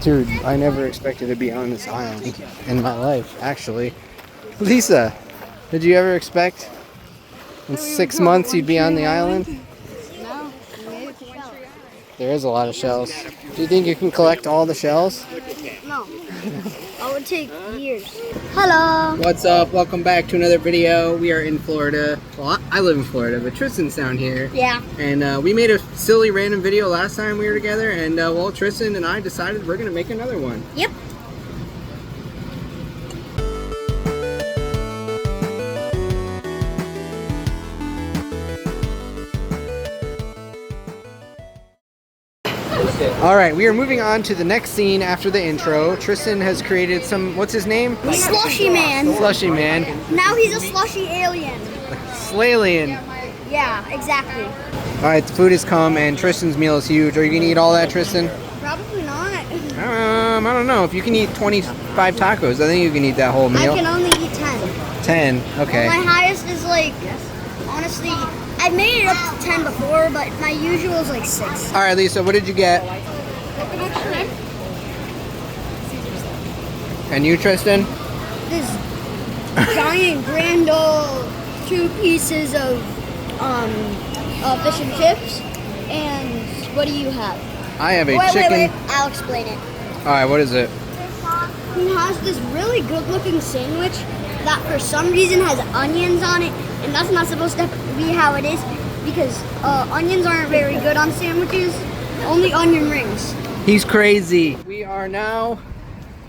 Dude, I never expected to be on this island in my life, actually. Lisa, did you ever expect in 6 months you'd be on the island? No, we made it to Shells. There is a lot of shells. Do you think you can collect all the shells? No, that would take years. Hello. What's up? Welcome back to another video. We are in Florida. Well, I live in Florida, but Tristan's down here. Yeah. And we made a silly random video last time we were together, and well, Tristan and I decided we're gonna make another one. Yep. All right, we are moving on to the next scene after the intro. Tristan has created some, what's his name? Slushy man. Slushy man. Now he's a slushy alien. Slalien. Yeah, exactly. All right, the food has come, and Tristan's meal is huge. Are you gonna eat all that, Tristan? Probably not. I don't know. If you can eat 25 tacos, I think you can eat that whole meal. I can only eat 10. 10, okay. My highest is like, honestly, I made it up to 10 before, but my usual is like 6. All right, Lisa, what did you get? And you, Tristan? This giant grand old 2 pieces of fish and chips. And what do you have? I have a Wait, chicken. I'll explain it. All right, what is it? He has this really good looking sandwich that for some reason has onions on it, and that's not supposed to be how it is because onions aren't very good on sandwiches, only onion rings. He's crazy. We are now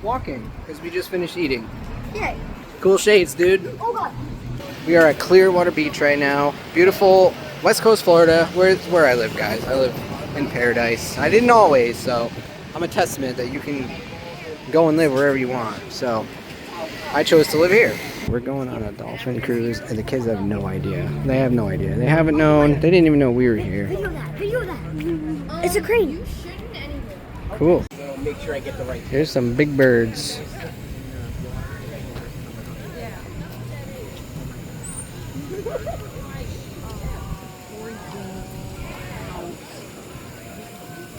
walking because we just finished eating. Yay. Cool shades, dude. Oh god. We are at Clearwater Beach right now. Beautiful West Coast Florida. Where I live, guys. I live in paradise. I didn't always, so I'm a testament that you can go and live wherever you want. So I chose to live here. We're going on a dolphin cruise, and the kids have no idea. They have no idea. They haven't known. They didn't even know we were here. Video that. Video that. It's a crane. Cool. Make sure I get the right. Here's some big birds.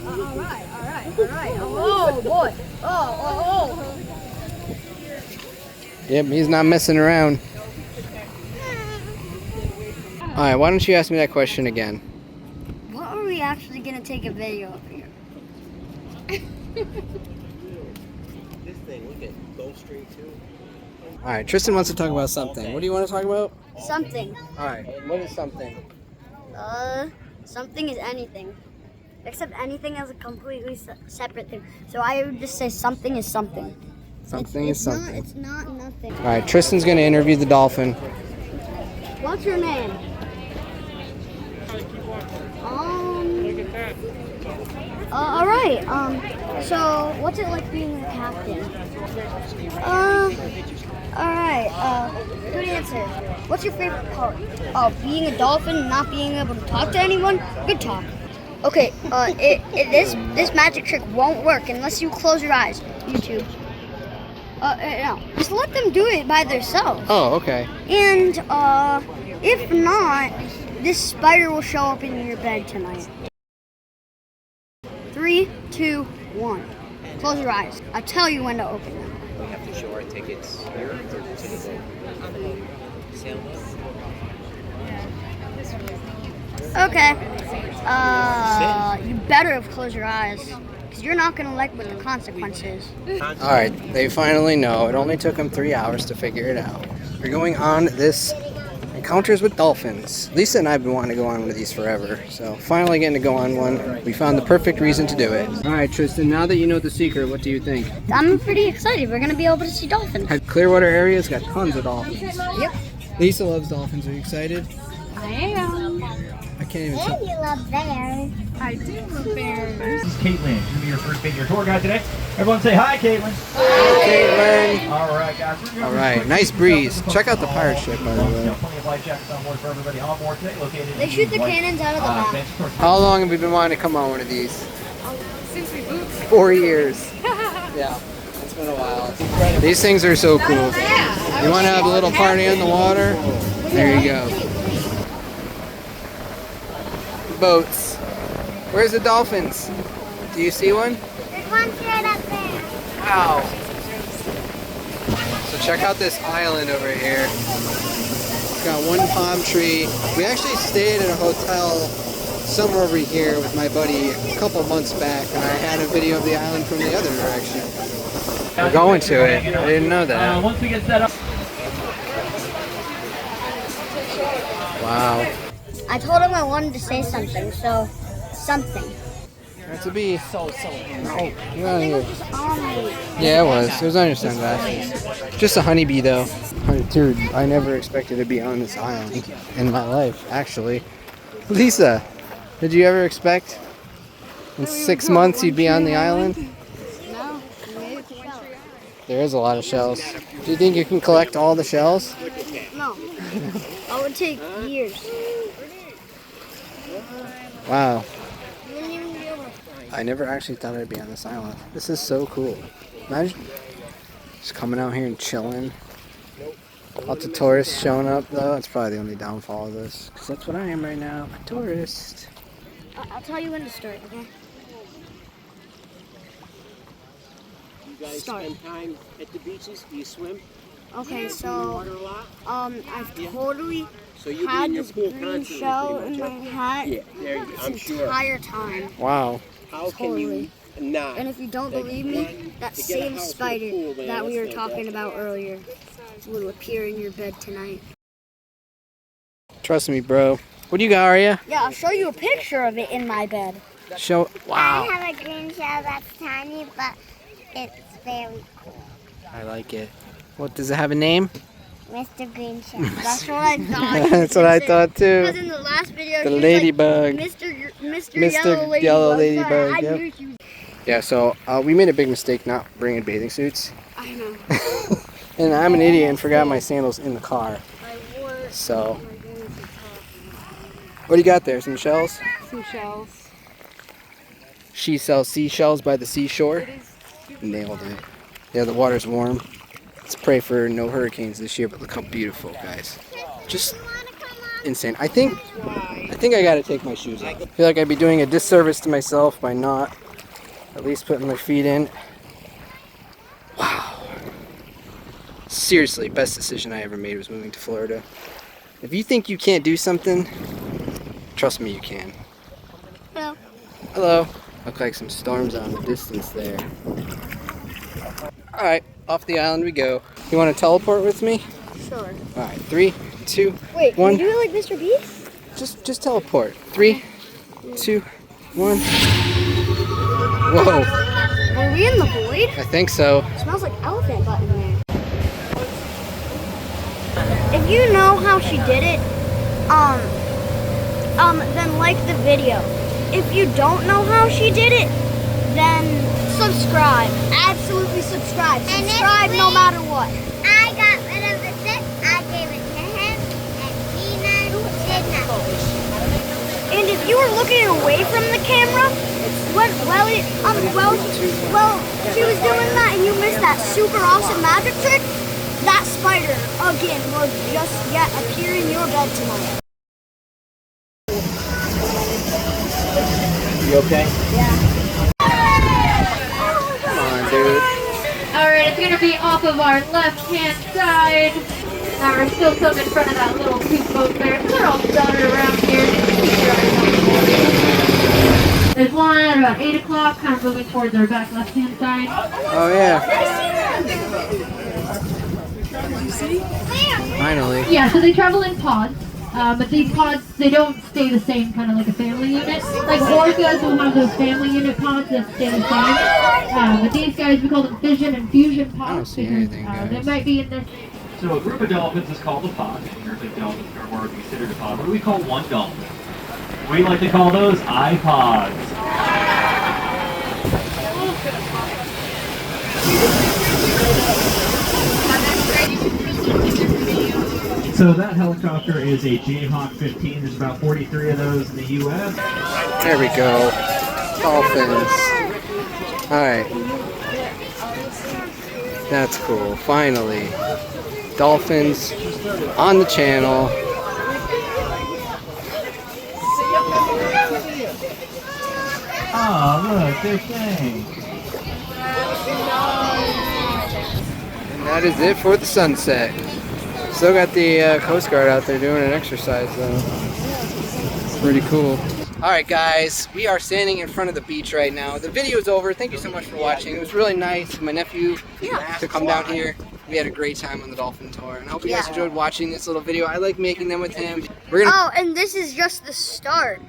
All right. Oh boy. Oh. Yep, he's not messing around. Alright, why don't you ask me that question again? What are we actually gonna take a video of here? This thing, look at Gulfstream too. Alright, Tristan wants to talk about something. What do you want to talk about? Something. Alright, what is something? Something is anything. Except anything is a completely separate thing. So I would just say something is something. Something is something. It's not nothing. Alright, Tristan's going to interview the dolphin. What's your name? Alright. So what's it like being the captain? Alright. Good answer. What's your favorite part? Oh, being a dolphin and not being able to talk to anyone? Good talk. Okay, this magic trick won't work unless you close your eyes. YouTube. No. Just let them do it by themselves. Oh, okay. And, if not, this spider will show up in your bed tonight. 3, 2, 1. Close your eyes. I'll tell you when to open them. We have to show our tickets here or to the sailboat. Okay. You better have closed your eyes. Because you're not going to like what the consequence is. Alright, they finally know. It only took them 3 hours to figure it out. We're going on this Encounters with Dolphins. Lisa and I have been wanting to go on one of these forever. So finally getting to go on one. We found the perfect reason to do it. Alright, Tristan, now that you know the secret, what do you think? I'm pretty excited. We're going to be able to see dolphins. Clearwater area's got tons of dolphins. Yep. Lisa loves dolphins. Are you excited? I am. I can't even tell. you love bears. I do love bears. This is Caitlin. She's going to be your first figure tour guide today. Everyone say hi, Caitlin. Caitlin. All right, guys. All right, nice breeze. Check out the pirate ship, by the way. Plenty of life jackets on board for everybody on board today. Located They shoot the cannons out of the back. How long have we been wanting to come on one of these? Since we moved. 4 years. Yeah, it's been a while. These things are so cool. You want to have a little party on the water? There you go. Boats. Where's the dolphins? Do you see one? There's one straight up there. Wow. So check out this island over here. It's got one palm tree. We actually stayed at a hotel somewhere over here with my buddy a couple months back, and I had a video of the island from the other direction. We're going to it. I didn't know that. Once we get set up. Wow. I told him I wanted to say something, so something. Had to be. So. Oh, get out of here. Just on me. Yeah, it was. It was on your sunglasses. Just a honeybee, though. Dude, I never expected to be on this island in my life, actually. Lisa, did you ever expect in 6 months you'd be on the island? No, maybe it's a shell. There is a lot of shells. Do you think you can collect all the shells? No. That would take years. Wow. You wouldn't even be able to. I never actually thought I'd be on this island. This is so cool. Imagine just coming out here and chilling. Lots of tourists showing up, though. It's probably the only downfall of this. Because that's what I am right now, a tourist. I'll tell you when to start, okay? You guys spend time at the beaches? Do you swim? Okay, Do you so water a lot? I've totally So you be had in your this pool green constantly, shell pretty in much, my huh? hat Yeah, there you go. I'm this sure. entire time. Wow. How can you not? And if you don't believe me, that to get a same house with a spider pool, man, that we were that's talking fantastic. about earlier will appear in your bed tonight. Trust me, bro. What do you got, Arya? Yeah, I'll show you a picture of it in my bed. Show. Wow. I have a green shell that's tiny, but it's very cool. I like it. What, does it have a name? Mr. Green Shell. That's what I thought. That's what I thought, Because too. in the last video, The she was ladybug. like, Mr. Mr. Yellow Yellow Ladybug. So Ladybug, I yep. knew she was. Yeah, so we made a big mistake not bringing bathing suits. I know. And I'm an idiot and forgot my sandals in the car. I wore So, my green top. what do you got there? Some shells? Some shells. She sells seashells by the seashore. Nailed it. Yeah, the water's warm. Let's pray for no hurricanes this year, but look how beautiful, guys. Just insane. I think I gotta take my shoes off. I feel like I'd be doing a disservice to myself by not at least putting my feet in. Wow. Seriously, best decision I ever made was moving to Florida. If you think you can't do something, trust me, you can. Hello. Hello. Look like some storms out in the distance there. Alright, off the island we go. You want to teleport with me? Sure. Alright, 3, 2, Wait, One. can you do it like Mr. Beast? just teleport. 3, 2, 1. Whoa, Were we in the void? I think so. It smells like elephant butt in there. If you know how she did it, then like the video. If you don't know how she did it, then subscribe. Absolutely subscribe. And if Subscribe no we- matter what. I got rid of the zip. I gave it to him, and Tina did nothing. And if you were looking away from the camera, while she was doing that and you missed that super awesome magic trick, that spider again will just yet appear in your bed tonight. You okay? Come on, dude. Alright, it's gonna be off of our left-hand side. Now we're still some in front of that little pink boat there. So they're all dotted around here. Keep your eyes on the water. There's one at about 8 o'clock, kind of moving towards our back left-hand side. Oh yeah, finally. Yeah, so they travel in pods. But these pods, they don't stay the same, kind of like a family unit. Like orcas will have those family unit pods that stay the same. But these guys, we call them fission and fusion pods. I don't see because, anything, They guys. might be in this. So a group of dolphins is called a pod. A group of dolphins are more considered a pod. What do we call one dolphin? We like to call those iPods. So that helicopter is a Jayhawk 15. There's about 43 of those in the U.S. There we go. Dolphins. Alright. That's cool. Finally. Dolphins on the channel. Oh, look, they're saying. that is it for the sunset. Still got the Coast Guard out there doing an exercise though. Pretty cool. Alright guys, we are standing in front of the beach right now. The video is over. Thank you so much for watching. It was really nice of my nephew to come down here. We had a great time on the dolphin tour. And I hope you guys enjoyed watching this little video. I like making them with him. We're gonna Oh, and this is just the start.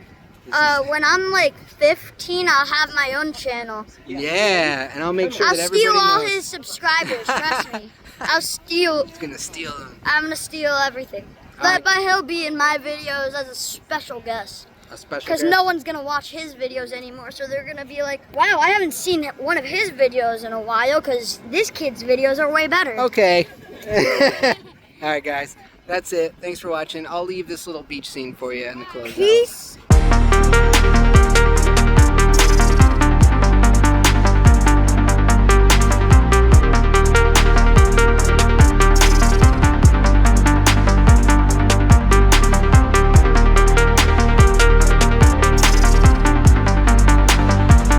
When I'm like 15, I'll have my own channel. Yeah, and I'll make sure I'll that everybody steal all knows. his subscribers, trust me. I'll steal, He's gonna steal them. I'm gonna steal everything. Alright. But he'll be in my videos as a special guest. A special Because guest. no one's gonna watch his videos anymore, so they're gonna be like, wow, I haven't seen one of his videos in a while, because this kid's videos are way better. Okay. Alright guys, that's it. Thanks for watching. I'll leave this little beach scene for you in the close. Peace.